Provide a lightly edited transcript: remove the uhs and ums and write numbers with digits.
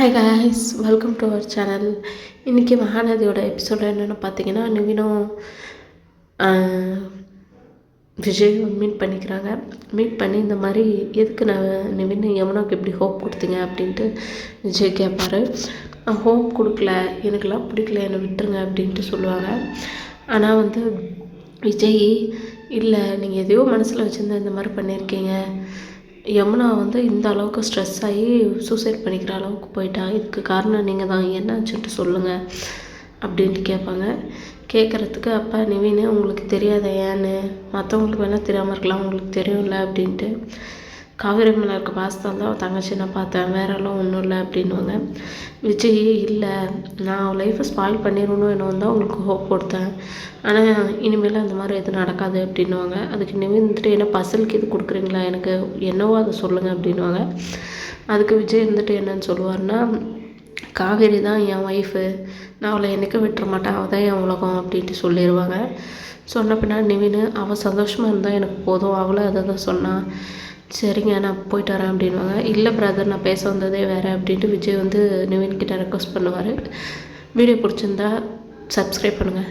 Hi guys, welcome to our channel. இன்றைக்கி மகாநதியோட episode என்னென்னு பார்த்தீங்கன்னா, நிவினும் விஜயும் மீட் பண்ணிக்கிறாங்க. மீட் பண்ணி இந்த மாதிரி எதுக்கு நான் நிவின் யமுனாவுக்கு எப்படி ஹோப் கொடுத்தீங்க அப்படின்ட்டு விஜய் கேட்பார். ஹோப் கொடுக்கல, எனக்கெல்லாம் பிடிக்கல, என்னை விட்டுருங்க அப்படின்ட்டு சொல்லுவாங்க. ஆனால் விஜய் இல்லை, நீங்கள் எதையோ மனசில் வச்சுருந்தா இந்த மாதிரி பண்ணியிருக்கீங்க. யமுனா இந்த அளவுக்கு ஸ்ட்ரெஸ் ஆகி சூசைட் பண்ணிக்கிற அளவுக்கு போயிட்டா. இதுக்கு காரணம் நீங்கள் தான், என்னாச்சுன்ட்டு சொல்லுங்கள் அப்படின்ட்டு கேட்பாங்க. கேட்குறதுக்கு அப்பா நிவின் உங்களுக்கு தெரியாத ஏன்னு, மற்றவங்களுக்கு வேணால் தெரியாமல் இருக்கலாம், உங்களுக்கு தெரியும்ல அப்படின்ட்டு. காவேரி மேலே இருக்க பாசத்தால் தான் தங்கச்சி நான் பார்த்தேன், வேறெல்லாம் ஒன்றும் இல்லை அப்படின்வாங்க. விஜய் இல்லை, நான் அவள் லைஃப்பை ஸ்பாயில் பண்ணிடணும் என்ன தான் உங்களுக்கு ஹோப் கொடுத்தேன், ஆனால் இனிமேல் அந்த மாதிரி எதுவும் நடக்காது அப்படின்வாங்க. அதுக்கு நிவின் என்ன பசலுக்கு இது கொடுக்குறீங்களா, எனக்கு என்னவோ அதை சொல்லுங்கள் அப்படின்வாங்க. அதுக்கு விஜய் என்னன்னு சொல்லுவார்னா, காவேரி தான் என் ஒய்ஃபு, நான் அவளை என்றைக்கும் விட்டுற மாட்டேன், அவள் தான் என் உலகம் அப்படின்ட்டு சொல்லிடுவாங்க. சொன்ன பின்னாடி நிவின் அவள் சந்தோஷமாக இருந்தால் எனக்கு போதும், அவளும் அதை தான் சொன்னான், சரிங்க நான் போயிட்டு வரேன் அப்படின்வாங்க. இல்லை பிரதர், நான் பேச வந்ததே வேறு அப்படின்ட்டு விஜய் நிவின்கிட்ட ரெக்வஸ்ட் பண்ணுவார். வீடியோ பிடிச்சிருந்தா சப்ஸ்கிரைப் பண்ணுங்கள்.